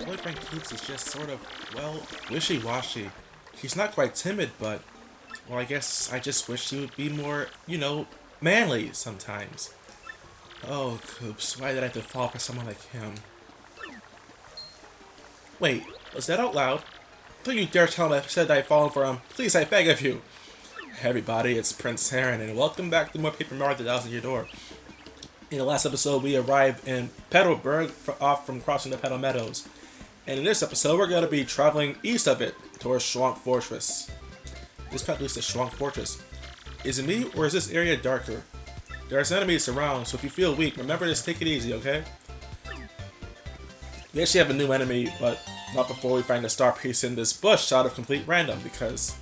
boyfriend Keats is just sort of, well, wishy-washy. He's not quite timid, but, well, I guess I just wish he would be more, manly sometimes. Oh, Coops, why did I have to fall for someone like him? Wait, was that out loud? Don't you dare tell me I said I'd fallen for him. Please, I beg of you. Hey everybody, it's Prince Heron, and welcome back to more Paper Mario: The Thousand Year Door. In the last episode, we arrived in Petalburg, off from crossing the Petal Meadows. And in this episode, we're going to be traveling east of it, towards Schwank Fortress. This path leads to Schwank Fortress. Is it me, or is this area darker? There's enemies around, so if you feel weak, remember to take it easy, okay? We actually have a new enemy, but not before we find a star piece in this bush out of complete random, because,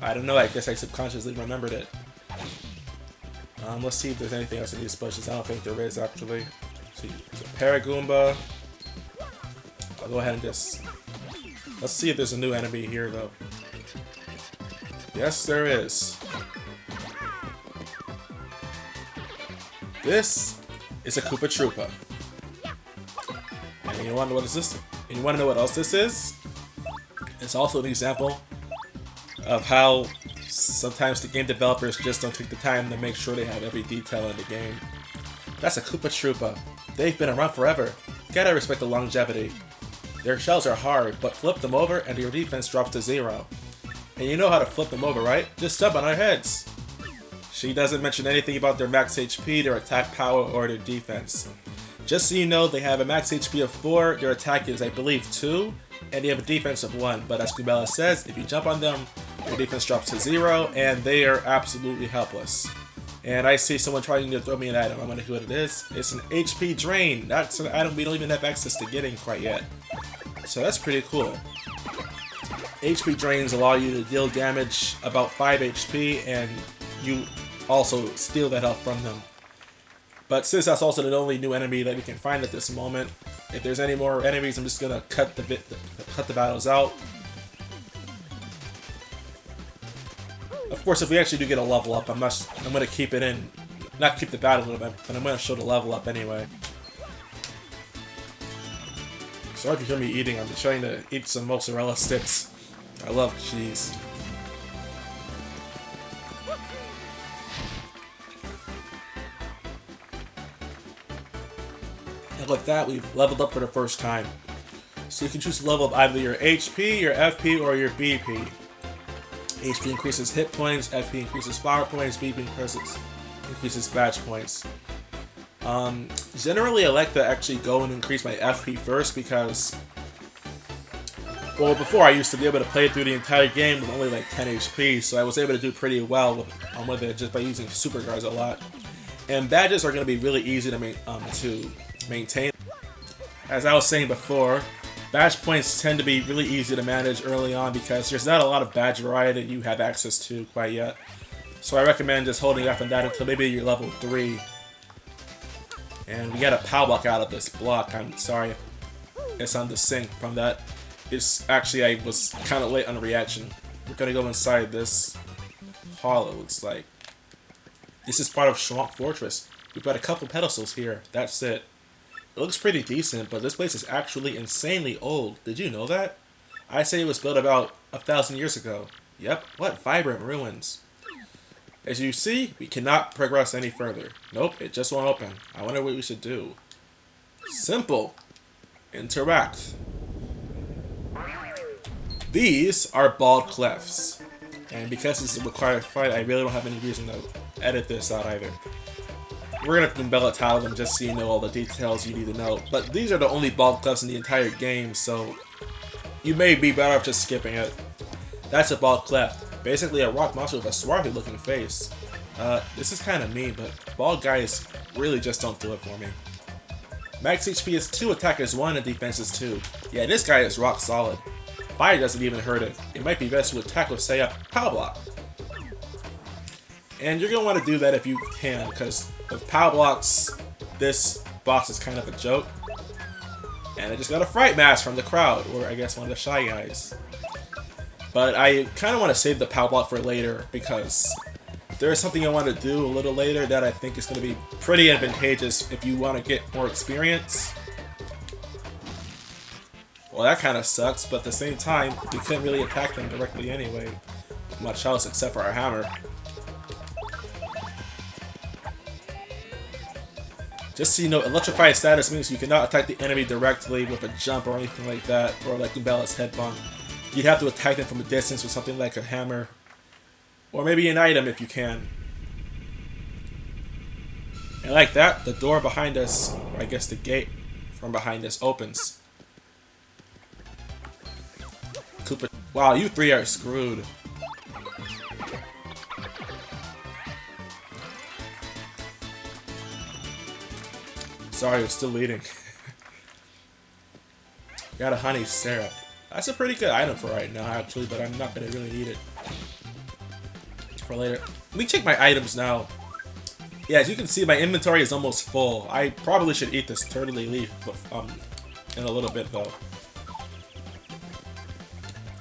I don't know, I guess I subconsciously remembered it. Let's see if there's anything else in these bushes. I don't think there is, actually. Let's see, there's a Paragoomba. I'll go ahead and just... Let's see if there's a new enemy here, though. Yes, there is. This is a Koopa Troopa. And you want to know what is this? And you want to know what else this is? It's also an example of how sometimes the game developers just don't take the time to make sure they have every detail in the game. That's a Koopa Troopa. They've been around forever. Gotta respect the longevity. Their shells are hard, but flip them over and your defense drops to 0. And you know how to flip them over, right? Just step on our heads. She doesn't mention anything about their max HP, their attack power, or their defense. Just so you know, they have a max HP of 4, their attack is, I believe, 2, and they have a defense of 1. But as Kubella says, if you jump on them, their defense drops to 0, and they are absolutely helpless. And I see someone trying to throw me an item. I'm gonna see what it is. It's an HP Drain. That's an item we don't even have access to getting quite yet. So that's pretty cool. HP Drains allow you to deal damage about 5 HP, and you also steal that health from them. But since that's also the only new enemy that we can find at this moment, if there's any more enemies, I'm just gonna cut the battles out. Of course, if we actually do get a level up, I'm gonna keep it in, not keep the battle in, but I'm gonna show the level up anyway. Sorry if you hear me eating. I'm just trying to eat some mozzarella sticks. I love cheese. And with that, we've leveled up for the first time. So you can choose to level up either your HP, your FP, or your BP. HP increases hit points, FP increases power points, BP increases badge points. Generally I like to actually go and increase my FP first because, well, before I used to be able to play through the entire game with only like 10 HP, so I was able to do pretty well with it just by using super guards a lot. And badges are going to be really easy to maintain. As I was saying before, badge points tend to be really easy to manage early on because there's not a lot of badge variety you have access to quite yet. So I recommend just holding off on that until maybe you're level 3. And we got a power block out of this block. I'm sorry, it's on the sync from that. It's actually, I was kind of late on the reaction. We're gonna go inside this hall, it looks like. This is part of Schwank Fortress. We've got a couple pedestals here, that's it. It looks pretty decent, but this place is actually insanely old. Did you know that? I say it was built about 1,000 years ago. Yep, what vibrant ruins. As you see, we cannot progress any further. Nope, it just won't open. I wonder what we should do. Simple. Interact. These are bald clefts. And because it's a required fight, I really don't have any reason to edit this out either. We're gonna embellish tile them just so you know all the details you need to know. But these are the only bald clefts in the entire game, so you may be better off just skipping it. That's a bald cleft. Basically a rock monster with a swarthy looking face. This is kind of mean, but bald guys really just don't do it for me. Max HP is 2, attack is 1, and defense is 2. Yeah, this guy is rock solid. Fire doesn't even hurt it. It might be best to attack with, say, a power block. And you're going to want to do that if you can, because with power blocks, this boss is kind of a joke. And I just got a fright mask from the crowd, or I guess one of the shy guys. But I kind of want to save the power block for later because there is something I want to do a little later that I think is going to be pretty advantageous if you want to get more experience. Well, that kind of sucks, but at the same time, we couldn't really attack them directly anyway. Much else except for our hammer. Just so you know, electrified status means you cannot attack the enemy directly with a jump or anything like that, or like Goomballa's headbutt. You'd have to attack them from a distance with something like a hammer, or maybe an item if you can. And like that, the door behind us, or I guess the gate from behind us, opens. Koopa. Wow, you three are screwed. Sorry, I'm still leading. Got a honey syrup. That's a pretty good item for right now, actually, but I'm not gonna really need it for later. Let me check my items now. Yeah, as you can see, my inventory is almost full. I probably should eat this turtley leaf, in a little bit though.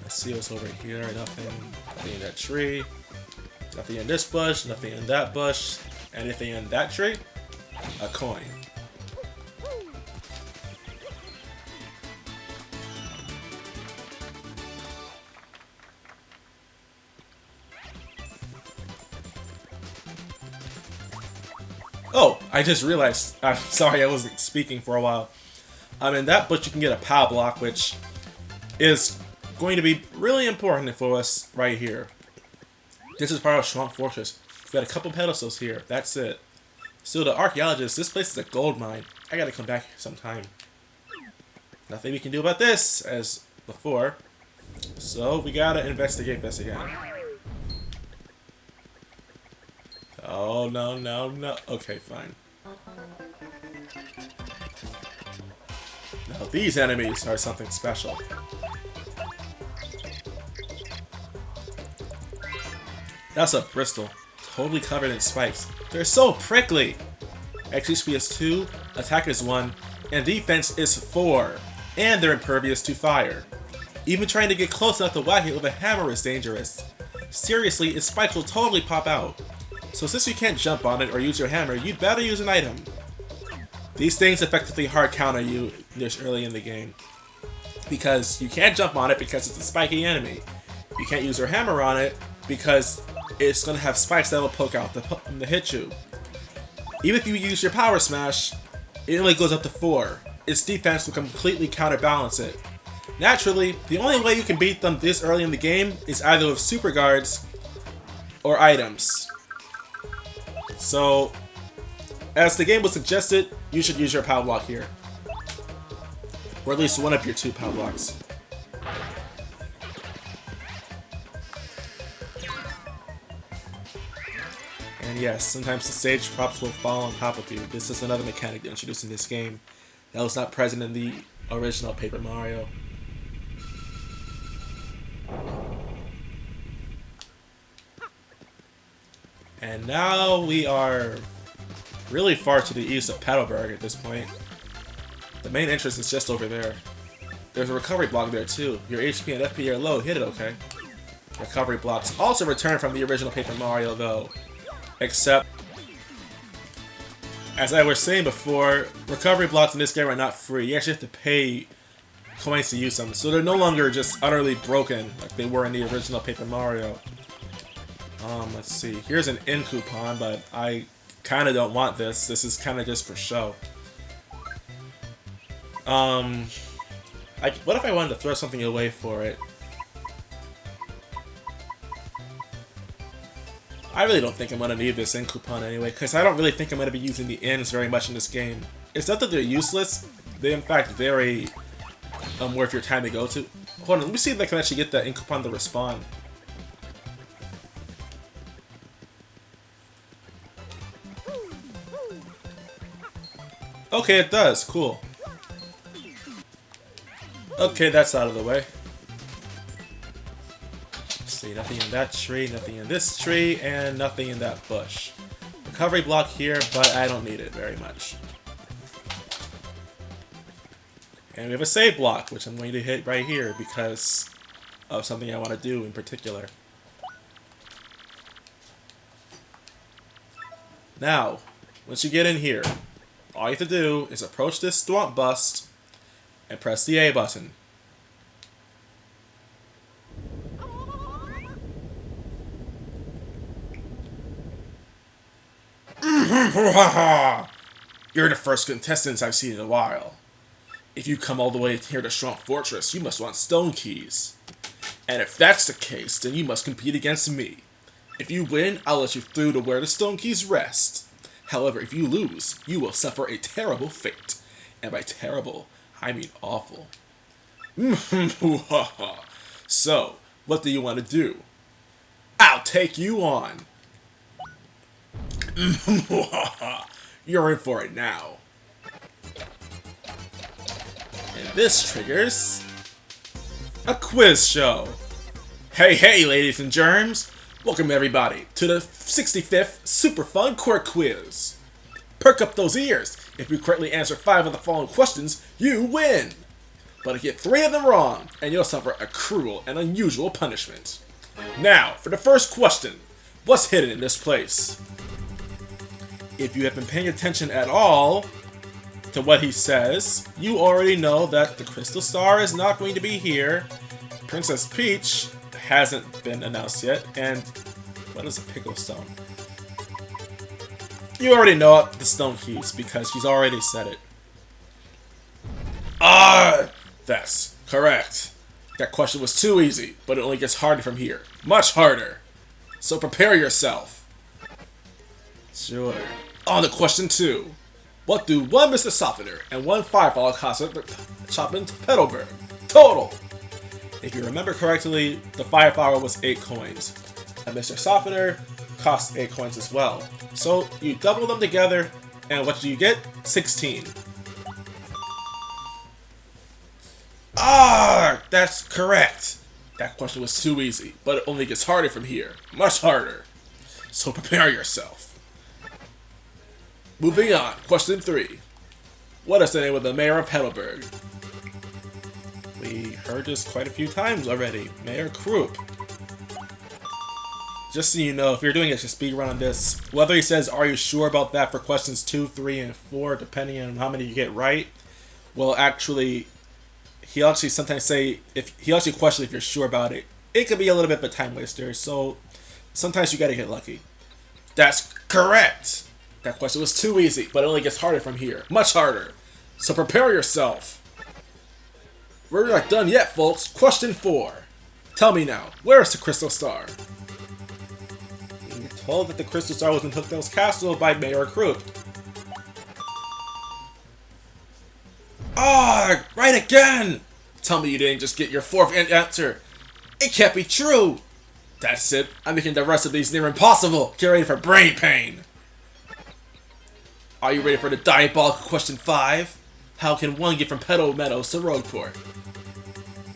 Let's see what's over here. Nothing in that tree. Nothing in this bush. Nothing in that bush. Anything in that tree? A coin. Oh, I just realized. I'm sorry, I wasn't speaking for a while. In that bush you can get a POW block, which is going to be really important for us right here. This is part of Swamp Fortress. We've got a couple pedestals here. That's it. So the archaeologist, this place is a gold mine. I gotta come back sometime. Nothing we can do about this, as before. So we gotta investigate this again. Oh, no, no, no. Okay, fine. Now, these enemies are something special. That's a Bristol. Totally covered in spikes. They're so prickly! XP is 2, attack is 1, and defense is 4. And they're impervious to fire. Even trying to get close enough to whack it with a hammer is dangerous. Seriously, its spikes will totally pop out. So since you can't jump on it or use your hammer, you'd better use an item. These things effectively hard counter you this early in the game. Because you can't jump on it because it's a spiky enemy. You can't use your hammer on it because it's going to have spikes that will poke out to hit you. Even if you use your power smash, it only goes up to 4. Its defense will completely counterbalance it. Naturally, the only way you can beat them this early in the game is either with super guards or items. So, as the game was suggested, you should use your POW block here. Or at least one of your 2 POW blocks. And yes, sometimes the stage props will fall on top of you. This is another mechanic introduced in this game that was not present in the original Paper Mario. And now we are really far to the east of Petalburg at this point. The main entrance is just over there. There's a recovery block there too. Your HP and FP are low, hit it okay. Recovery blocks also return from the original Paper Mario though. Except, as I was saying before, recovery blocks in this game are not free. You actually have to pay coins to use them. So they're no longer just utterly broken like they were in the original Paper Mario. Let's see. Here's an in coupon, but I kind of don't want this. This is kind of just for show. What if I wanted to throw something away for it? I really don't think I'm going to need this in coupon anyway, because I don't really think I'm going to be using the ins very much in this game. It's not that they're useless. They're in fact very worth your time to go to. Hold on, let me see if I can actually get that in coupon to respawn. Okay, it does. Cool. Okay, that's out of the way. Let's see, nothing in that tree, nothing in this tree, and nothing in that bush. Recovery block here, but I don't need it very much. And we have a save block, which I'm going to hit right here because of something I want to do in particular. Now, once you get in here, all you have to do is approach this Thwomp Bust and press the A button. You're the first contestants I've seen in a while. If you come all the way here to Strong Fortress, you must want stone keys. And if that's the case, then you must compete against me. If you win, I'll let you through to where the stone keys rest. However, if you lose, you will suffer a terrible fate. And by terrible, I mean awful. So, what do you want to do? I'll take you on. You're in for it now. And this triggers a quiz show. Hey, ladies and germs. Welcome everybody to the 65th Super Fun Quirk Quiz. Perk up those ears. If you correctly answer 5 of the following questions, you win. But if you get 3 of them wrong, and you'll suffer a cruel and unusual punishment. Now, for the first question, what's hidden in this place? If you have been paying attention at all to what he says, you already know that the Crystal Star is not going to be here, Princess Peach hasn't been announced yet, and what is a Pickle Stone? You already know the Stone Keys because she's already said it. That's correct. That question was too easy, but it only gets harder from here. Much harder. So prepare yourself. Sure. On to question 2. What do 1 Mr. Softener and 1 Firefall cost at Choppin' Petalburg? Total! If you remember correctly, the Fireflower was 8 coins. And Mr. Softener cost 8 coins as well. So you double them together, and what do you get? 16. That's correct. That question was too easy, but it only gets harder from here. Much harder. So prepare yourself. Moving on, question 3. What is the name of the mayor of Petalburg? We heard this quite a few times already. Mayor Kroop. Just so you know, if you're doing a speed run on this, whether he says, are you sure about that for questions 2, 3, and 4, depending on how many you get right, well, actually, he'll actually sometimes say, he'll actually question if you're sure about it. It could be a little bit of a time waster, so sometimes you gotta get lucky. That's correct! That question was too easy, but it only gets harder from here. Much harder. So prepare yourself. We're not done yet, folks. Question 4. Tell me now, where is the Crystal Star? You're told that the Crystal Star was in Hooktail's castle by Mayor Kroop. Right again! Tell me you didn't just get your 4th answer. It can't be true. That's it. I'm making the rest of these near impossible. Get ready for brain pain. Are you ready for the diabolical question 5? How can one get from Petal Meadows to Rogueport?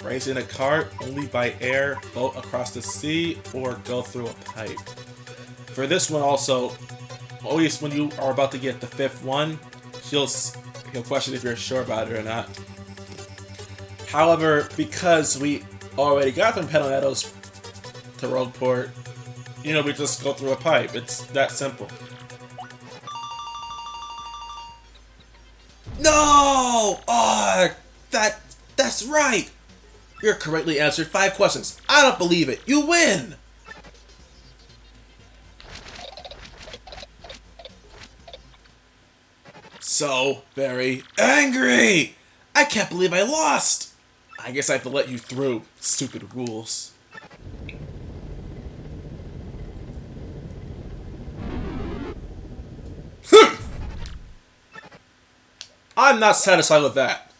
Race in a cart, only by air, boat across the sea, or go through a pipe. For this one also, always when you are about to get the 5th one, he'll question if you're sure about it or not. However, because we already got from Petal Meadows to Rogueport, we just go through a pipe. It's that simple. No! That's right! You correctly answered 5 questions. I don't believe it. You win! So very angry! I can't believe I lost! I guess I have to let you through. Stupid rules. I'm not satisfied with that.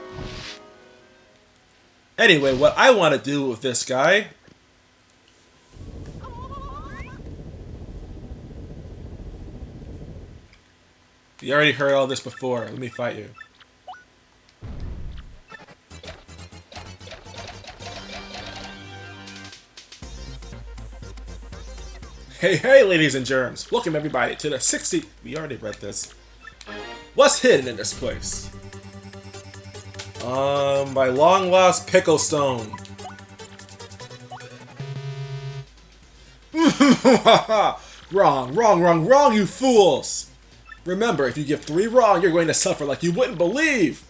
Anyway, what I want to do with this guy... You already heard all this before. Let me fight you. Hey, ladies and germs. Welcome everybody to the 60... We already read this. What's hidden in this place? My long lost Pickle Stone. Wrong, you fools! Remember, if you give 3 wrong, you're going to suffer like you wouldn't believe.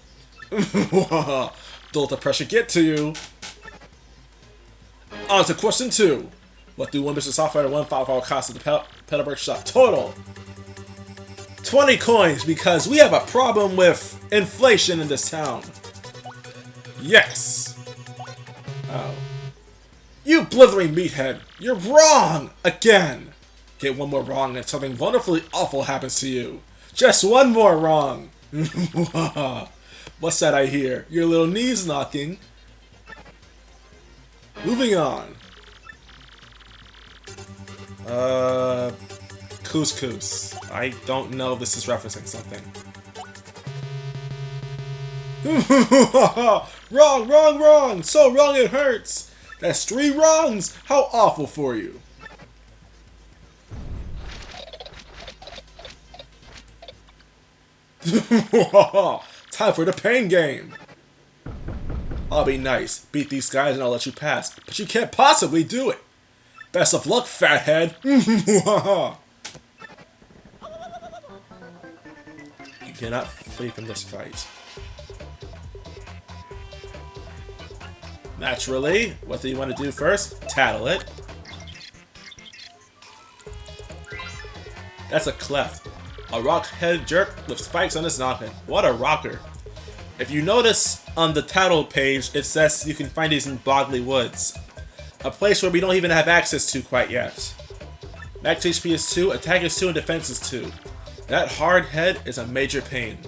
Don't let the pressure get to you. On to question 2. What do 1 Mr. Software and 1 Firefall cost at the Petalburg shop? Total! 20 coins because we have a problem with inflation in this town. Yes. Oh. You blithering meathead, you're wrong again. Get one more wrong and something wonderfully awful happens to you. Just one more wrong. What's that I hear? Your little knees knocking. Moving on. Couscous. I don't know if this is referencing something. Wrong, wrong, wrong! So wrong it hurts! That's 3 wrongs! How awful for you! Time for the pain game! I'll be nice, beat these guys and I'll let you pass, but you can't possibly do it! Best of luck, fathead! You cannot flee from this fight. Naturally, what do you want to do first? Tattle it. That's a cleft. A rock head jerk with spikes on his noggin. What a rocker. If you notice on the tattle page, it says you can find these in Bogley Woods. A place where we don't even have access to quite yet. Max HP is 2, attack is 2, and defense is 2. That hard head is a major pain.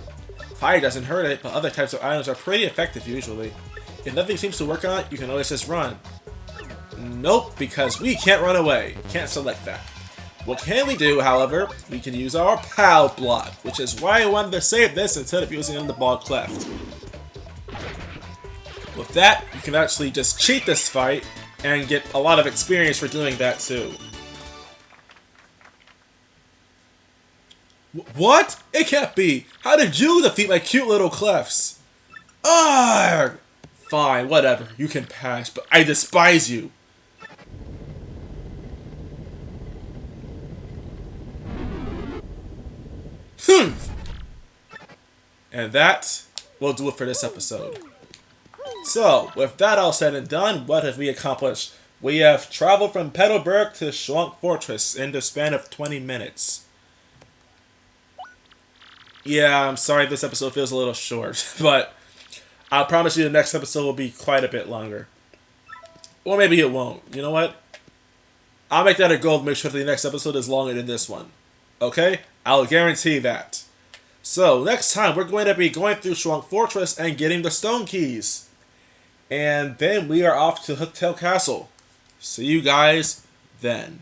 Fire doesn't hurt it, but other types of items are pretty effective usually. If nothing seems to work on it, you can always just run. Nope, because we can't run away. Can't select that. What can we do, however? We can use our POW block, which is why I wanted to save this instead of using it in the ball cleft. With that, you can actually just cheat this fight and get a lot of experience for doing that too. What? It can't be! How did you defeat my cute little clefts? Arrgh! Fine, whatever. You can pass, but I despise you. And that will do it for this episode. So, with that all said and done, what have we accomplished? We have traveled from Petalburg to Schwank Fortress in the span of 20 minutes. Yeah, I'm sorry this episode feels a little short, but I promise you the next episode will be quite a bit longer. Or maybe it won't. You know what? I'll make that a goal to make sure the next episode is longer than this one. Okay? I'll guarantee that. So, next time we're going to be going through Schwank Fortress and getting the stone keys. And then we are off to Hooktail Castle. See you guys then.